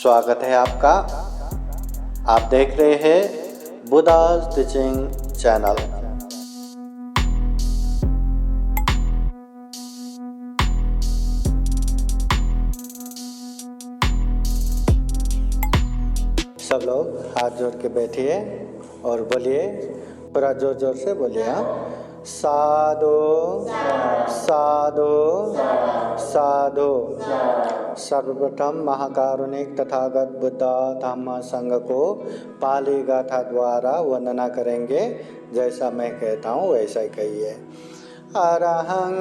स्वागत है आपका। आप देख रहे हैं बुद्धा's टीचिंग चैनल। सब लोग हाथ जोड़ के बैठिए और बोलिए, पूरा जोर जोर से बोलिए। हाँ, साधु साधु साधु। सर्वप्रथम महाकारुणिक तथागत बुद्ध धम्म संघ को पाली गाथा द्वारा वंदना करेंगे। जैसा मैं कहता हूँ वैसा ही कहिए। अरहं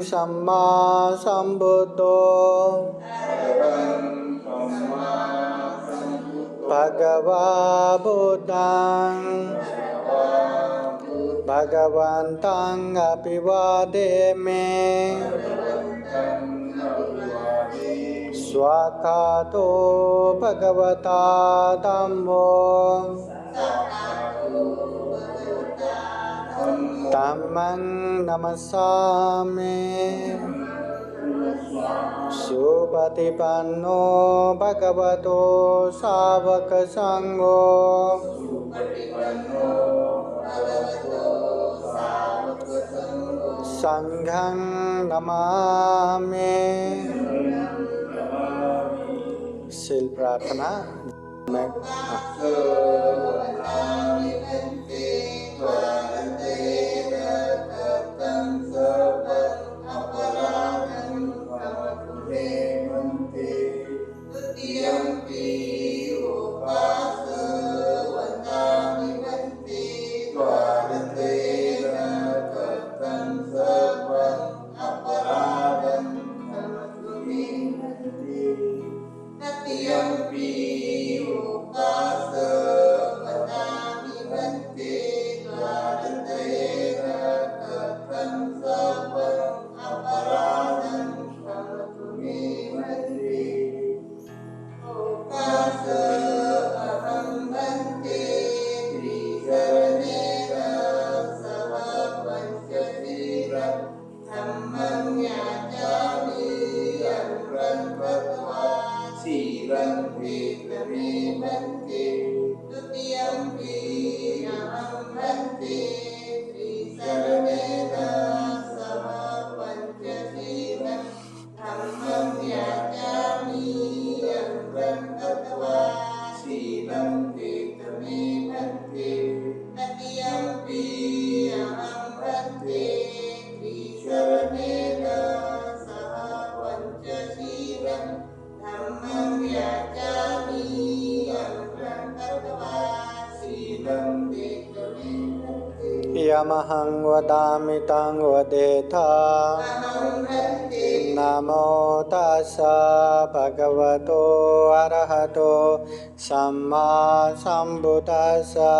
सम्मा संबुद्धो भगवा बुद्धं भगवन्तं अभिवादेमि स्वाकातो भगवता धम्मो धम्मं नमस्सामि सुपतिपन्नो भगवतो सावक संघो संघं नमामि। शील प्रार्थना में यमहं वदामि तं वदेथा नमो तस्सा भगवतो अरहतो सम्मा संबुद्धास्सा।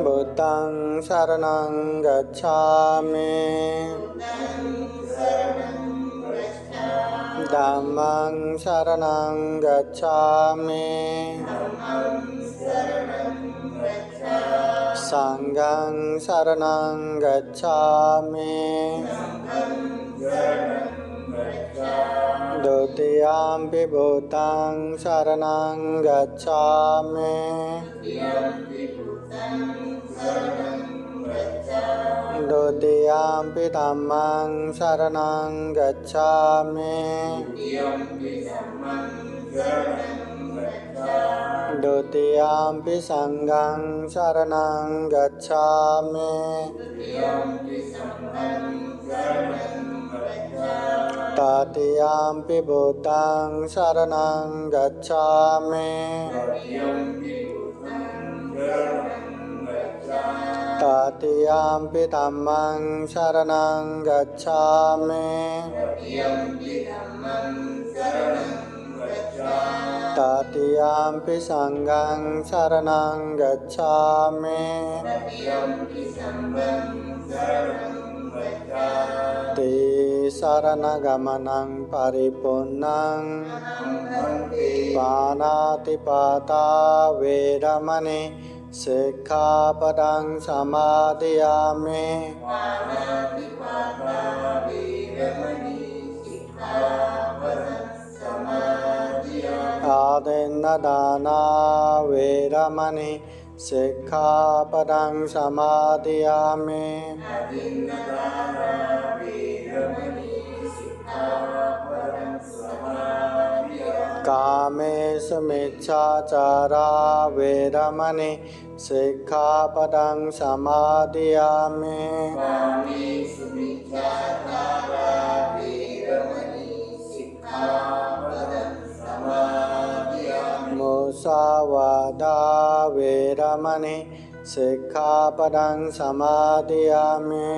बुद्धं शरणं गच्छामि धम्मं शरणं गच्छामि संघं शरणं गच्छामि द्वितीयंपि बुद्धं शरणं गच्छामि द्वितीयंपि धम्मं शरणं गच्छामि द्वितीयंपि संघं शरणं गच्छामि तृतीयंपि बुद्धं शरणं गच्छामि तृतीयंपि धम्मं शरणं गच्छामि ततियम्पि संघं शरणं गच्छामि ते शरणगमनं परिपूर्णं पाणातिपाता वेरमणि सिक्खापदं समादयामि आदिन्नदाना वेरमणि सिक्खापदं समादयामि कामेषु मिच्छाचारा वेरमणि सिक्खापदं समादयामि मुसावादा वेरमणि सिक्खापदं समादयामि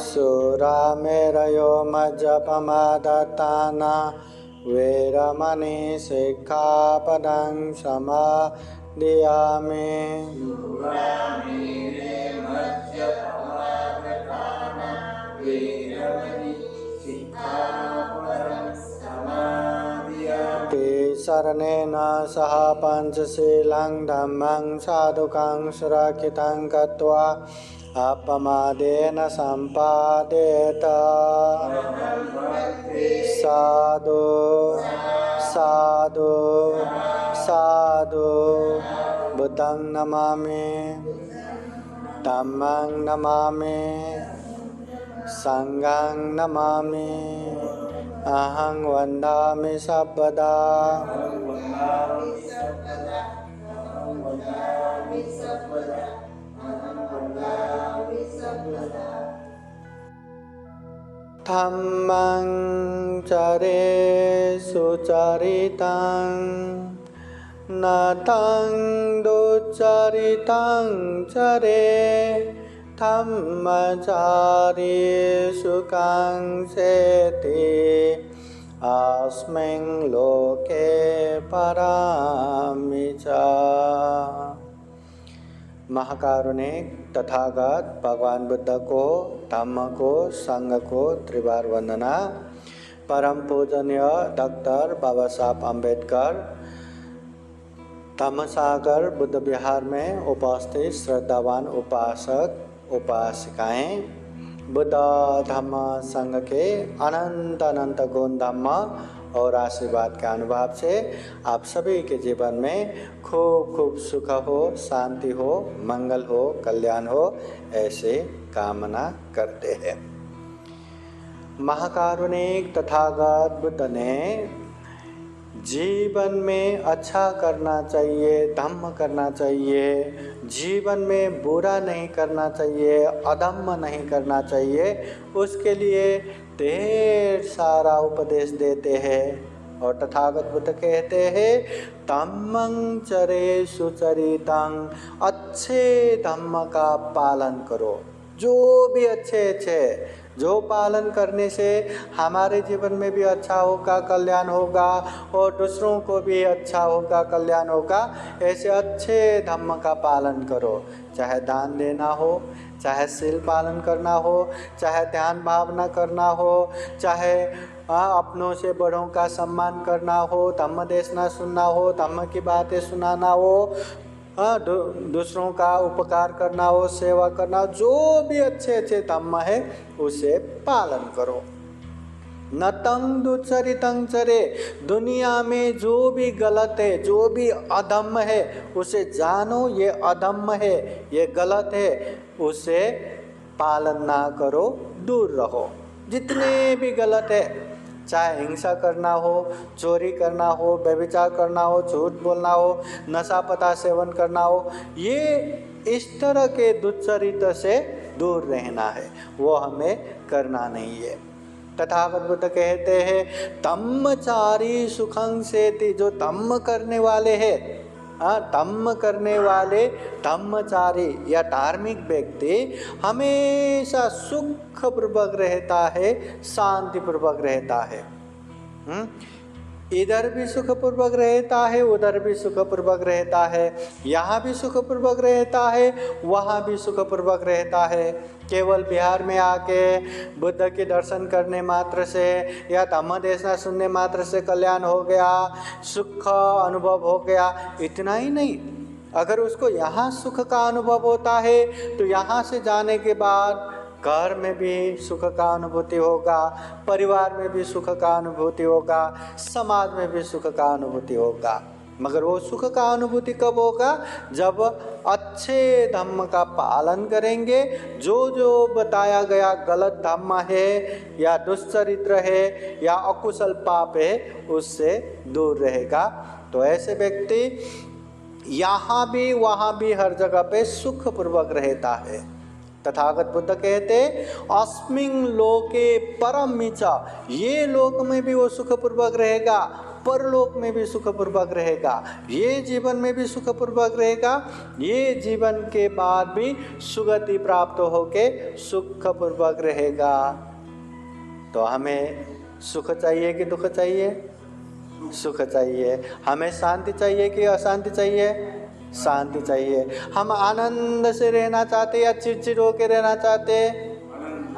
सुरामेरयो मज्जपमादत्ताना वेरमणि सिक्खापदं समादयामि ते शरणेन सह पञ्चशीलं धम्मं साधुकं सुरक्षितं कृत्वा अपमादेन सम्पादेत साधु साधु साधु बुद्धं नमामि धम्मं नमामि संघं नमामि अहं वन्दामि सर्वदा धम्मं चरे सुचरितं नतं दुच्चरितं चरे धम्मचारी सुखं सेति अस्मिन् लोके परामि च। महाकारुणिक तथागत भगवान बुद्ध को, धम्म को, संघ को त्रिवार वंदना। परम पूजनीय डॉक्टर बाबा साहब अम्बेडकर धम्मसागर बुद्ध विहार में उपस्थित श्रद्धावान उपासक उपासिकाएं, बुद्ध धम्म संघ के अनंत अनंत गुण धम्म और आशीर्वाद के अनुभव से आप सभी के जीवन में खूब खूब सुख हो, शांति हो, मंगल हो, कल्याण हो, ऐसे कामना करते हैं। महाकारुणिक तथागत बुद्ध ने जीवन में अच्छा करना चाहिए, धम्म करना चाहिए, जीवन में बुरा नहीं करना चाहिए, अधम्म नहीं करना चाहिए, उसके लिए ढेर सारा उपदेश देते हैं। और तथागत बुद्ध कहते हैं धम्मं चरे सुचरितं, अच्छे धम्म का पालन करो। जो भी अच्छे जो पालन करने से हमारे जीवन में भी अच्छा होगा, कल्याण होगा, और दूसरों को भी अच्छा होगा, कल्याण होगा, ऐसे अच्छे धम्म का पालन करो। चाहे दान देना हो, चाहे शील पालन करना हो, चाहे ध्यान भावना करना हो, चाहे अपनों से बड़ों का सम्मान करना हो, धम्म देशना सुनना हो, धम्म की बातें सुनाना हो, दूसरों का उपकार करना हो, सेवा करना, जो भी अच्छे धम्म है उसे पालन करो। न तंग दुचरितं चरे, दुनिया में जो भी गलत है, जो भी अधम्म है, उसे जानो ये अधम्म है, ये गलत है, उसे पालन ना करो, दूर रहो। जितने भी गलत है, चाहे हिंसा करना हो, चोरी करना हो, व्यभिचार करना हो, झूठ बोलना हो, नशा पता सेवन करना हो, ये इस तरह के दुश्चरित्र से दूर रहना है, वो हमें करना नहीं है। तथागत बुद्ध कहते हैं धम्मचारी सुखं सेति, जो धम्म करने वाले हैं धम्म करने वाले धम्मचारी या धार्मिक व्यक्ति हमेशा सुखपूर्वक रहता है, शांतिपूर्वक रहता है। इधर भी सुखपूर्वक रहता है, उधर भी सुखपूर्वक रहता है, यहाँ भी सुखपूर्वक रहता है, वहाँ भी सुखपूर्वक रहता है। केवल बिहार में आके बुद्ध के दर्शन करने मात्र से या धम्म देशना सुनने मात्र से कल्याण हो गया, सुख अनुभव हो गया, इतना ही नहीं। अगर उसको यहाँ सुख का अनुभव होता है तो यहाँ से जाने के बाद घर में भी सुख का अनुभूति होगा, परिवार में भी सुख का अनुभूति होगा, समाज में भी सुख का अनुभूति होगा। मगर वो सुख का अनुभूति कब होगा? जब अच्छे धम्म का पालन करेंगे। जो जो बताया गया गलत धम्म है या दुष्चरित्र है या अकुशल पाप है, उससे दूर रहेगा। तो ऐसे व्यक्ति यहाँ भी वहाँ भी हर जगह पे सुखपूर्वक रहता है। तथागत बुद्ध कहते अस्मिन् लोके परमिचा, ये लोक में भी वो सुखपूर्वक रहेगा, परलोक में भी सुखपूर्वक रहेगा, ये जीवन में भी सुखपूर्वक रहेगा, ये जीवन के बाद भी सुगति प्राप्त होके सुखपूर्वक रहेगा। तो हमें सुख चाहिए कि दुख चाहिए? सुख चाहिए। हमें शांति चाहिए कि अशांति चाहिए? शांति चाहिए। हम आनंद से रहना चाहते या चिड़चिड़ होकर रहना चाहते?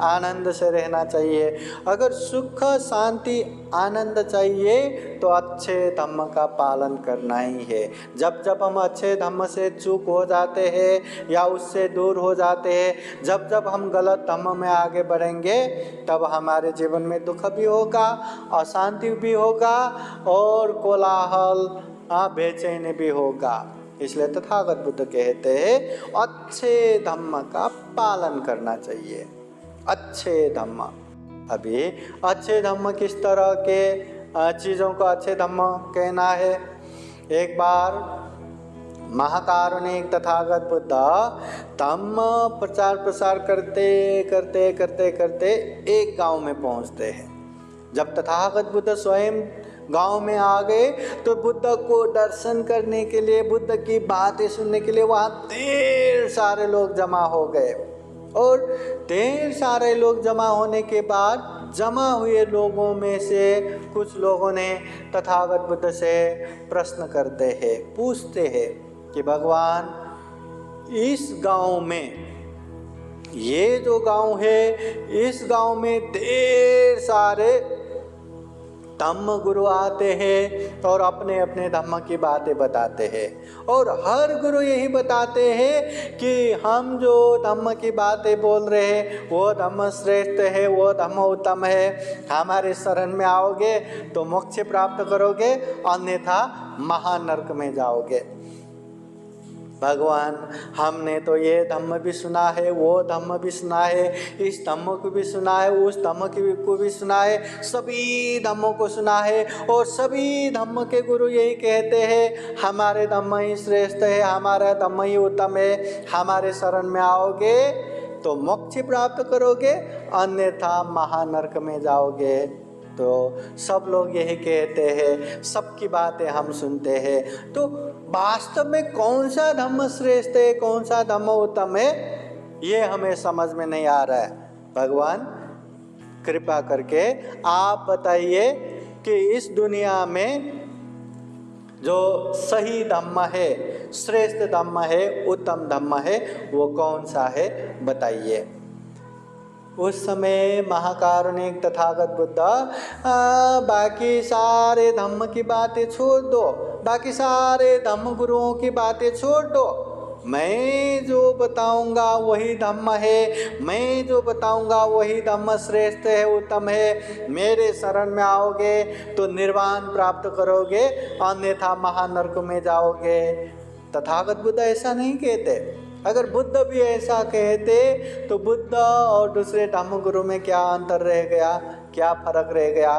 आनंद से रहना चाहिए। अगर सुख शांति आनंद चाहिए तो अच्छे धम्म का पालन करना ही है। जब जब हम अच्छे धम्म से चूक हो जाते हैं या उससे दूर हो जाते हैं, जब जब हम गलत धम्म में आगे बढ़ेंगे, तब हमारे जीवन में दुख भी होगा, अशांति भी होगा और कोलाहल बेचैनी भी होगा। इसलिए तथागत बुद्ध कहते हैं अच्छे धम्म का पालन करना चाहिए। अच्छे धम्म, अभी अच्छे धम्म किस तरह के चीज़ों को अच्छे धम्म कहना है? एक बार महाकारुणिक तथागत बुद्ध धम्म प्रचार प्रसार करते करते करते करते एक गांव में पहुंचते हैं। जब तथागत बुद्ध स्वयं गांव में आ गए तो बुद्ध को दर्शन करने के लिए, बुद्ध की बातें सुनने के लिए वहाँ ढेर सारे लोग जमा हो गए। और ढेर सारे लोग जमा होने के बाद जमा हुए लोगों में से कुछ लोगों ने तथागत बुद्ध से प्रश्न करते हैं, पूछते हैं कि भगवान, इस गांव में, ये जो गांव है, इस गांव में ढेर सारे धम्म गुरु आते हैं और अपने अपने धम्म की बातें बताते हैं। और हर गुरु यही बताते हैं कि हम जो धम्म की बातें बोल रहे हैं वो धम्म श्रेष्ठ है, वो धम्म उत्तम है। हमारे शरण में आओगे तो मोक्ष प्राप्त करोगे, अन्यथा महानरक में जाओगे। भगवान, हमने तो ये धम्म भी सुना है, वो धम्म भी सुना है, इस धम्म को भी सुना है, उस धम्म को भी सुना है, सभी धम्मों को सुना है। और सभी धम्म के गुरु यही कहते हैं हमारे धम्म ही श्रेष्ठ है, हमारा धम्म ही उत्तम है। हमारे शरण में आओगे तो मोक्ष प्राप्त करोगे, अन्यथा महानरक में जाओगे। तो सब लोग यही कहते हैं, सबकी बातें हम सुनते हैं। तो वास्तव में कौन सा धम्म श्रेष्ठ है, कौन सा धम्म उत्तम है, ये हमें समझ में नहीं आ रहा है। भगवान कृपा करके आप बताइए कि इस दुनिया में जो सही धम्म है, श्रेष्ठ धम्म है, उत्तम धम्म है, वो कौन सा है, बताइए। उस समय महाकारुणिक तथागत बुद्ध बाकी सारे धम्म की बातें छोड़ दो, बाकी सारे धम्म गुरुओं की बातें छोड़ दो, मैं जो बताऊंगा वही धम्म है, मैं जो बताऊंगा वही धम्म श्रेष्ठ है, उत्तम है। मेरे शरण में आओगे तो निर्वाण प्राप्त करोगे, अन्यथा महानरक में जाओगे। तथागत बुद्ध ऐसा नहीं कहते। अगर बुद्ध भी ऐसा कहते तो बुद्ध और दूसरे धम्म गुरु में क्या अंतर रह गया, क्या फर्क रह गया?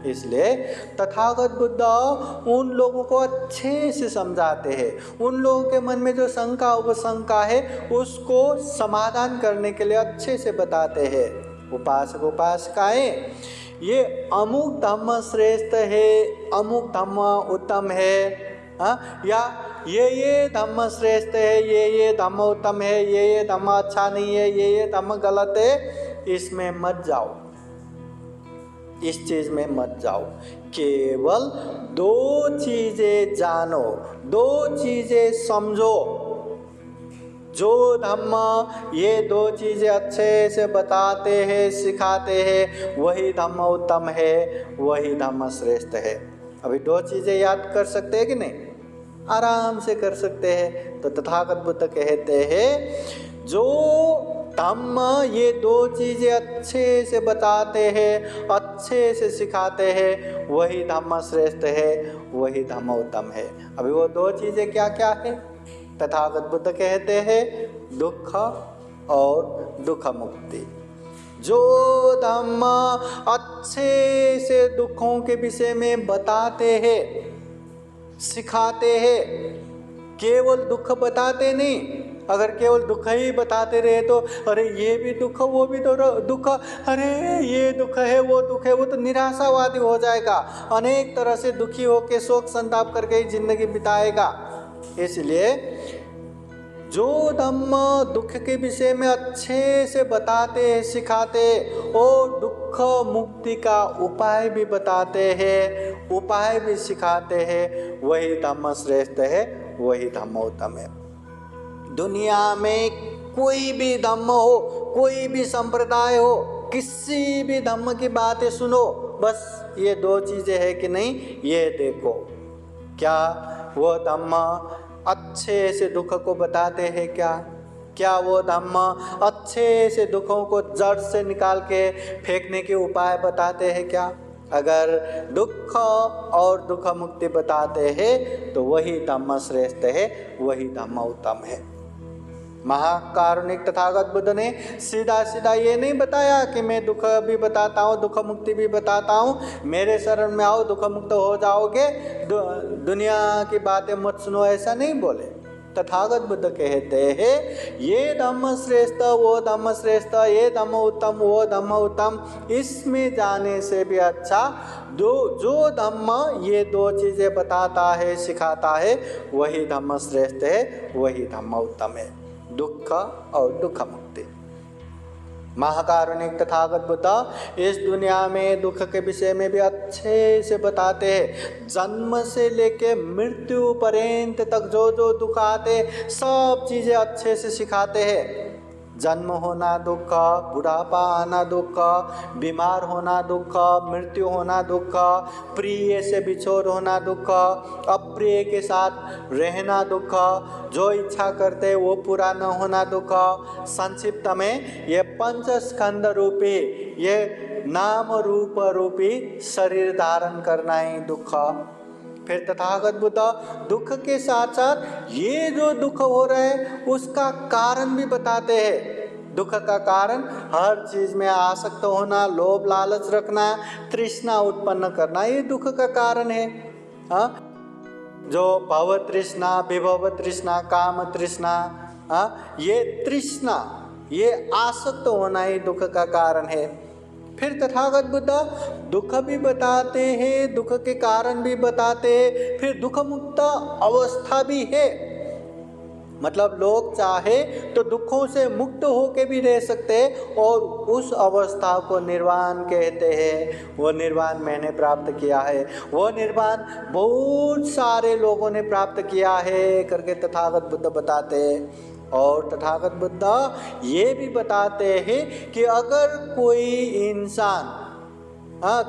इसलिए तथागत बुद्ध उन लोगों को अच्छे से समझाते हैं। उन लोगों के मन में जो शंका उपशंका है उसको समाधान करने के लिए अच्छे से बताते हैं। उपासक उपासिकाएं, ये अमुक धम्म श्रेष्ठ है, अमुक धम्म उत्तम है, या ये धम्म श्रेष्ठ है, ये धम्म उत्तम है, ये धम्म अच्छा नहीं है, ये धम्म गलत है, इसमें मत जाओ, इस चीज में मत जाओ। केवल दो चीजें जानो, दो चीजें समझो। जो धम्म ये दो चीजें अच्छे से बताते हैं, सिखाते हैं, वही धम्म उत्तम है, वही धम्म श्रेष्ठ है। अभी दो चीजें याद कर सकते हैं कि नहीं? आराम से कर सकते हैं। तो तथागत बुद्ध कहते हैं जो धम्म ये दो चीजें अच्छे से बताते हैं, अच्छे से सिखाते हैं, वही धम्म श्रेष्ठ है, वही धम्म उत्तम है। अभी वो दो चीजें क्या क्या है? तथागत बुद्ध कहते हैं दुख और दुख मुक्ति। जो धम्म अच्छे से दुखों के विषय में बताते हैं, सिखाते हैं, केवल दुख बताते नहीं। अगर केवल दुख ही बताते रहे तो अरे ये भी दुख, वो भी तो दुख, अरे ये दुख है, वो दुख है, वो तो निराशावादी हो जाएगा, अनेक तरह से दुखी होकर शोक संताप करके ही जिंदगी बिताएगा। इसलिए जो धम्म दुख के विषय में अच्छे से बताते हैं, सिखाते और दुख मुक्ति का उपाय भी बताते हैं, उपाय भी सिखाते हैं, वही धम्म श्रेष्ठ है, वही धम्म उत्तम है। दुनिया में कोई भी धम्म हो, कोई भी संप्रदाय हो, किसी भी धम्म की बातें सुनो, बस ये दो चीजें हैं कि नहीं, ये देखो क्या वो धम्म अच्छे से दुख को बताते हैं क्या? क्या वो धम्म अच्छे से दुखों को जड़ से निकाल के फेंकने के उपाय बताते हैं क्या? अगर दुख और दुख मुक्ति बताते हैं तो वही धम्म श्रेष्ठ है, वही धम्म उत्तम है। महाकारुणिक तथागत बुद्ध ने सीधा सीधा ये नहीं बताया कि मैं दुख भी बताता हूँ, दुख मुक्ति भी बताता हूँ, मेरे शरण में आओ दुख मुक्त हो जाओगे, दुनिया की बातें मत सुनो, ऐसा नहीं बोले। तथागत बुद्ध कहते हैं ये धम्म श्रेष्ठ, वो धम्म श्रेष्ठ, ये धम्म उत्तम, वो धम्म उत्तम, इसमें जाने से भी अच्छा जो धम्म ये दो चीज़ें बताता है, सिखाता है, वही धम्म श्रेष्ठ है, वही धम्म उत्तम है, दुख और दुख मुक्ति। महाकारुणिक तथागत बुद्ध इस दुनिया में दुख के विषय में भी अच्छे से बताते हैं। जन्म से लेके मृत्यु पर्यंत तक जो जो दुख आते सब चीज़ें अच्छे से सिखाते हैं। जन्म होना दुख, बुढ़ापा आना दुख, बीमार होना दुख, मृत्यु होना दुख, प्रिय से बिछोर होना दुख, अप्रिय के साथ रहना दुख, जो इच्छा करते वो पूरा न होना दुख। संक्षिप्त में ये पंच स्कंद रूपी, ये नाम रूप रूपी शरीर धारण करना ही दुख। फिर तथागत बुद्ध दुख के साथ साथ ये जो दुख हो रहा है उसका कारण भी बताते हैं। दुख का कारण हर चीज में आसक्त होना, लोभ लालच रखना, तृष्णा उत्पन्न करना, ये दुख का कारण है। हाँ, जो भव तृष्णा, विभव तृष्णा, काम तृष्णा, ये तृष्णा, ये आसक्त होना ही दुख का कारण है। फिर तथागत बुद्ध दुख भी बताते हैं, दुख के कारण भी बताते हैं, फिर दुख मुक्त अवस्था भी है। मतलब लोग चाहे तो दुखों से मुक्त होके भी रह सकते हैं और उस अवस्था को निर्वाण कहते हैं। वो निर्वाण मैंने प्राप्त किया है, वो निर्वाण बहुत सारे लोगों ने प्राप्त किया है करके तथागत बुद्ध बताते हैं। और तथागत बुद्ध ये भी बताते हैं कि अगर कोई इंसान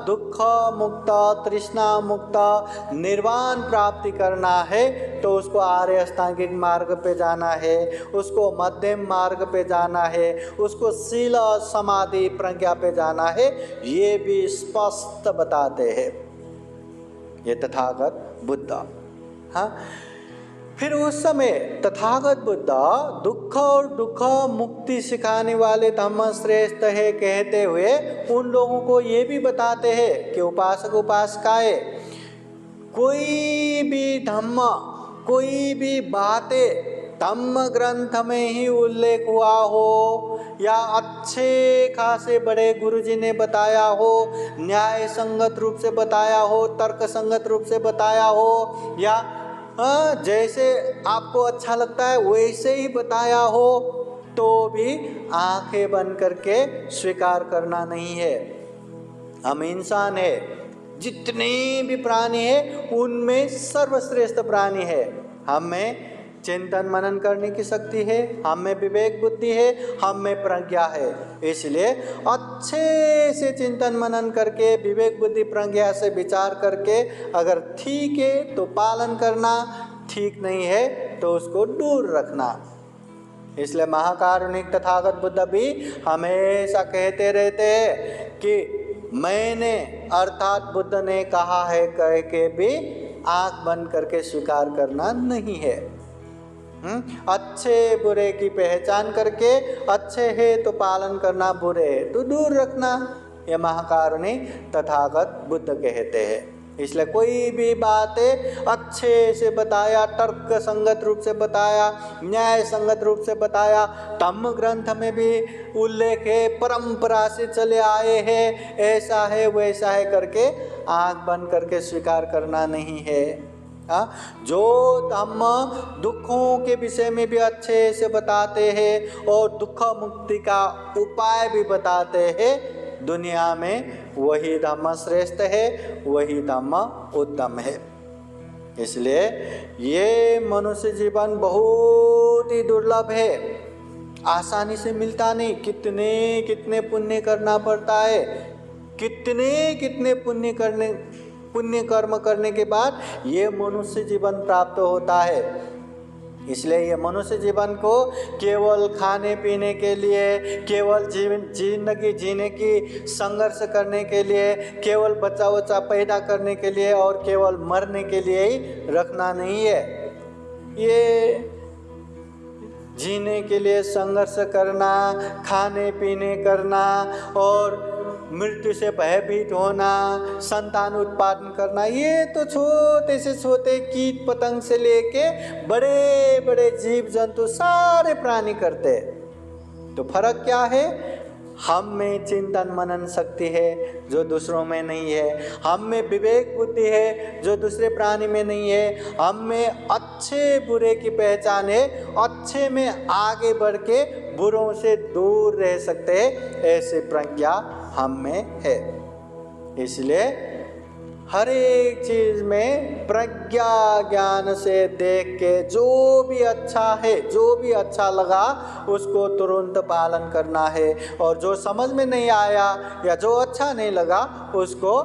दुख मुक्त, तृष्णा मुक्त निर्वाण प्राप्ति करना है तो उसको आर्य अष्टांगिक मार्ग पे जाना है, उसको मध्यम मार्ग पे जाना है, उसको शील समाधि प्रज्ञा पे जाना है, ये भी स्पष्ट बताते हैं ये तथागत बुद्ध। हाँ, फिर उस समय तथागत बुद्ध दुख और दुख मुक्ति सिखाने वाले धम्म श्रेष्ठ है कहते हुए उन लोगों को ये भी बताते हैं कि उपासक उपासिकाएं कोई भी धम्म, कोई भी बातें धम्म ग्रंथ में ही उल्लेख हुआ हो या अच्छे खासे बड़े गुरुजी ने बताया हो, न्याय संगत रूप से बताया हो, तर्क संगत रूप से बताया हो, या जैसे आपको अच्छा लगता है वैसे ही बताया हो तो भी आंखें बंद करके स्वीकार करना नहीं है। हम इंसान है, जितने भी प्राणी है उनमें सर्वश्रेष्ठ प्राणी है। हम में चिंतन मनन करने की शक्ति है, हम में विवेक बुद्धि है, हम में प्रज्ञा है। इसलिए अच्छे से चिंतन मनन करके विवेक बुद्धि प्रज्ञा से विचार करके अगर ठीक है तो पालन करना, ठीक नहीं है तो उसको दूर रखना। इसलिए महाकारुणिक तथागत बुद्ध भी हमेशा कहते रहते हैं कि मैंने अर्थात बुद्ध ने कहा है कह के भी आंख बंद करके स्वीकार करना नहीं है। अच्छे बुरे की पहचान करके अच्छे है तो पालन करना, बुरे है तो दूर रखना, ये महाकारुणिक तथागत बुद्ध कहते हैं। इसलिए कोई भी बात अच्छे से बताया, तर्क संगत रूप से बताया, न्याय संगत रूप से बताया, धम्म ग्रंथ में भी उल्लेख है, परंपरा से चले आए हैं, ऐसा है वैसा है करके आंख बंद करके स्वीकार करना नहीं है। जो धम्म दुखों के विषय में भी अच्छे से बताते हैं और दुख मुक्ति का उपाय भी बताते हैं, दुनिया में वही धम्म श्रेष्ठ है, वही धम्म उत्तम है। इसलिए ये मनुष्य जीवन बहुत ही दुर्लभ है, आसानी से मिलता नहीं। कितने कितने पुण्य करना पड़ता है, कितने कितने पुण्य कर्म करने के बाद ये मनुष्य जीवन प्राप्त होता है। इसलिए ये मनुष्य जीवन को केवल खाने पीने के लिए, केवल जिंदगी जीने की संघर्ष करने के लिए, केवल बच्चा बच्चा पैदा करने के लिए और केवल मरने के लिए ही रखना नहीं है। ये जीने के लिए संघर्ष करना, खाने पीने करना और मृत्यु से भयभीत होना, संतान उत्पादन करना, ये तो छोटे से छोटे कीट पतंग से लेके बड़े बड़े जीव जंतु सारे प्राणी करते। तो फर्क क्या है? हम में चिंतन मनन शक्ति है जो दूसरों में नहीं है, हम में विवेक बुद्धि है जो दूसरे प्राणी में नहीं है, हम में अच्छे बुरे की पहचान है, अच्छे में आगे बढ़ के बुरों से दूर रह सकते हैं, ऐसी प्रज्ञा हम में है। इसलिए हर एक चीज में प्रज्ञा ज्ञान से देख के जो भी अच्छा है, जो भी अच्छा लगा उसको तुरंत पालन करना है, और जो समझ में नहीं आया या जो अच्छा नहीं लगा उसको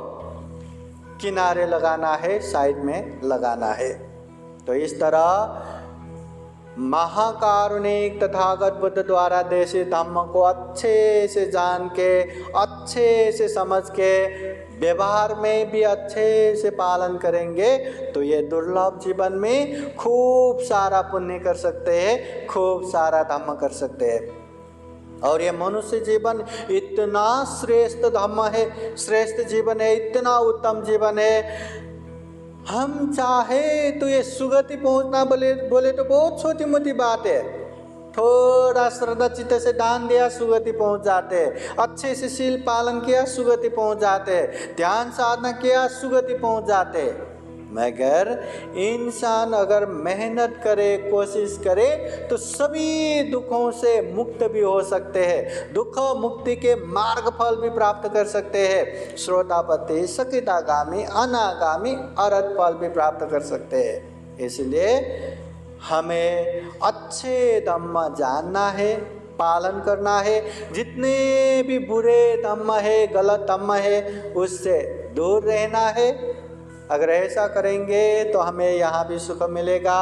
किनारे लगाना है, साइड में लगाना है। तो इस तरह महाकारुणिक तथागत बुद्ध द्वारा देशित धम्म को अच्छे से जान के, अच्छे से समझ के, व्यवहार में भी अच्छे से पालन करेंगे तो ये दुर्लभ जीवन में खूब सारा पुण्य कर सकते हैं, खूब सारा धम्म कर सकते हैं। और ये मनुष्य जीवन इतना श्रेष्ठ धम्म है, श्रेष्ठ जीवन है, इतना उत्तम जीवन है। हम चाहे तो ये सुगति पहुंचना बोले तो बहुत छोटी मोटी बात है। थोड़ा श्रद्धा चित्त से दान दिया, सुगति पहुंच जाते हैं। अच्छे से शील पालन किया, सुगति पहुंच जाते हैं। ध्यान साधना किया, सुगति पहुंच जाते हैं। मगर इंसान अगर मेहनत करे, कोशिश करे तो सभी दुखों से मुक्त भी हो सकते हैं, दुख मुक्ति के मार्ग फल भी प्राप्त कर सकते हैं। श्रोतापति, सकितागामी, अनागामी, अरहत फल भी प्राप्त कर सकते हैं। इसलिए हमें अच्छे धम्म जानना है, पालन करना है। जितने भी बुरे धम्म है, गलत धम्म है, उससे दूर रहना है। अगर ऐसा करेंगे तो हमें यहाँ भी सुख मिलेगा,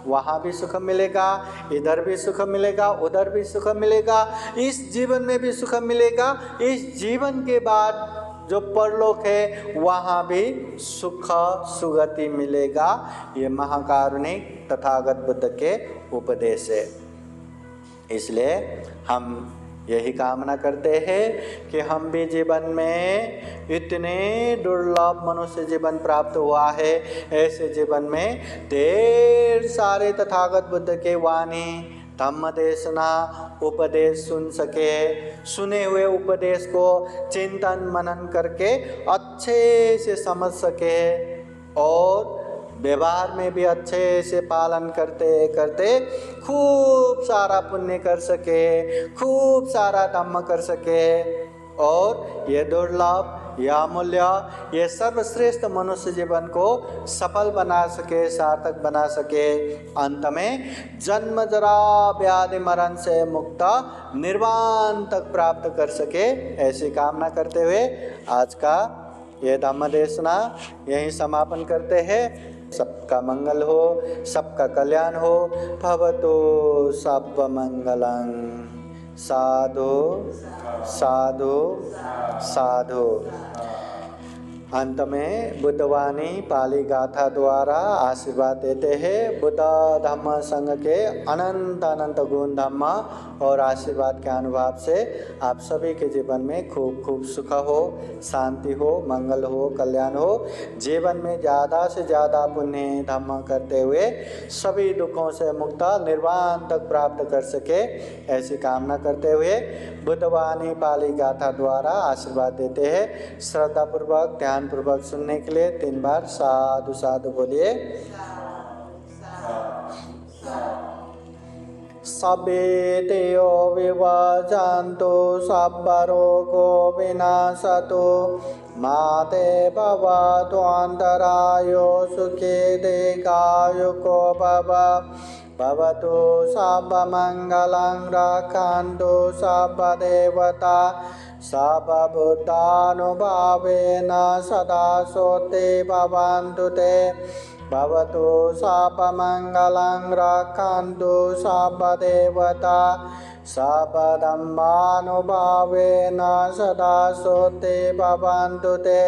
वहाँ भी सुख मिलेगा, इधर भी सुख मिलेगा, उधर भी सुख मिलेगा, इस जीवन में भी सुख मिलेगा, इस जीवन के बाद जो परलोक है वहाँ भी सुख सुगति मिलेगा। ये महाकारुणिक तथागत बुद्ध के उपदेश है। इसलिए हम यही कामना करते हैं कि हम भी जीवन में इतने दुर्लभ मनुष्य जीवन प्राप्त हुआ है, ऐसे जीवन में ढेर सारे तथागत बुद्ध के वाणी, धम्म देशना, उपदेश सुन सके, सुने हुए उपदेश को चिंतन मनन करके अच्छे से समझ सके और व्यवहार में भी अच्छे से पालन करते करते खूब सारा पुण्य कर सके, खूब सारा धम्म कर सके और ये दुर्लभ, यह अमूल्य, ये सर्वश्रेष्ठ मनुष्य जीवन को सफल बना सके, सार्थक बना सके। अंत में जन्म जरा व्याधि मरण से मुक्त निर्वाण तक प्राप्त कर सके, ऐसी कामना करते हुए आज का ये धम्म देशना यहीं समापन करते हैं। सबका मंगल हो, सबका कल्याण हो। भवतु सर्व मंगलं। साधु साधु साधु। अंत में बुद्धवाणी पाली गाथा द्वारा आशीर्वाद देते हैं। बुद्ध धम्म संघ के अनंत अनंत गुण धम्म और आशीर्वाद के अनुभव से आप सभी के जीवन में खूब खूब सुख हो, शांति हो, मंगल हो, कल्याण हो। जीवन में ज़्यादा से ज़्यादा पुण्य धम्म करते हुए सभी दुखों से मुक्त निर्वाण तक प्राप्त कर सके, ऐसी कामना करते हुए बुद्धवाणी पाली गाथा द्वारा आशीर्वाद देते हैं। श्रद्धापूर्वक ध्यानपूर्वक सुनने के लिए 3 बार साधु साधु बोलिए। सबे देयो विवाजान्तो सबरोगो विनाशतो माते भवतु अन्तरायो सुखे दीर्घायुको भव। भवतु सर्वमङ्गलं रक्षन्तु सर्वदेवता सर्वभूतानुभावेन सदा सोते भवन्तु ते। भवतु सर्वमङ्गलं रक्षन्तु सर्वदेवता सर्वधर्मानुभावेन सदा सोते भवन्तु ते।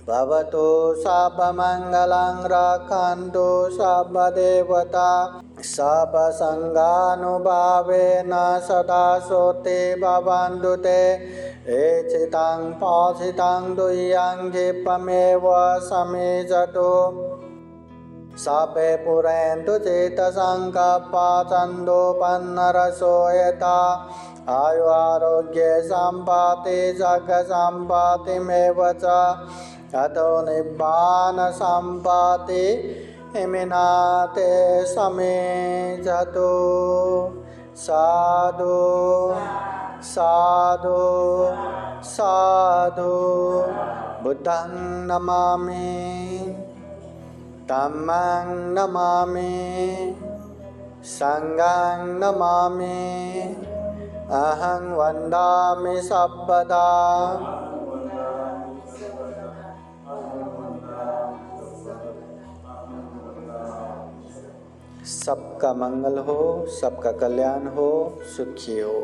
भवतु सर्वमङ्गलं रक्षन्तु सर्वदेवता सर्वसङ्गानुभावेन सदा सोते भवन्तु ते। एचितं पासितं दुह्यं क्षिप्रमेव समेजतु सर्वे पुरन्तु चेतसङ्कल्पा छन्दोपन्नरसो यथा आयु आरोग्य सम्पत्ति जगसम्पत्तिमेव च अतो निब्बान सम्पत्ति हिमिनाते समेजतु। साधु साधु साधु। बुद्धं नमामि, धम्मं नमामि, संघं नमामि, अहं वन्दामि सर्वदा। सबका मंगल हो, सबका कल्याण हो, सुखी हो,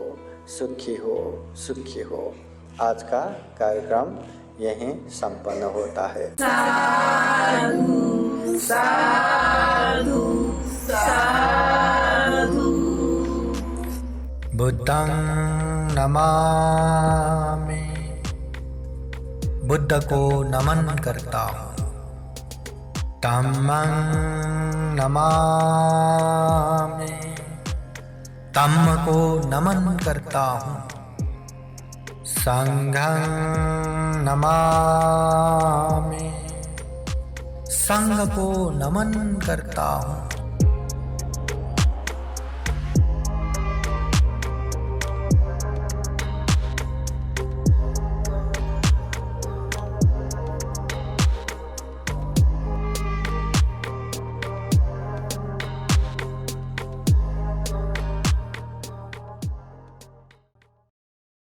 सुखी हो, सुखी हो। आज का कार्यक्रम यहीं संपन्न होता है। साधु साधु साधु। बुद्धं नमामि, बुद्ध को नमन करता हूँ। धम्मं नमामि, धम्म को नमन करता हूँ। संघं नमामि, संघ को नमन करता हूँ।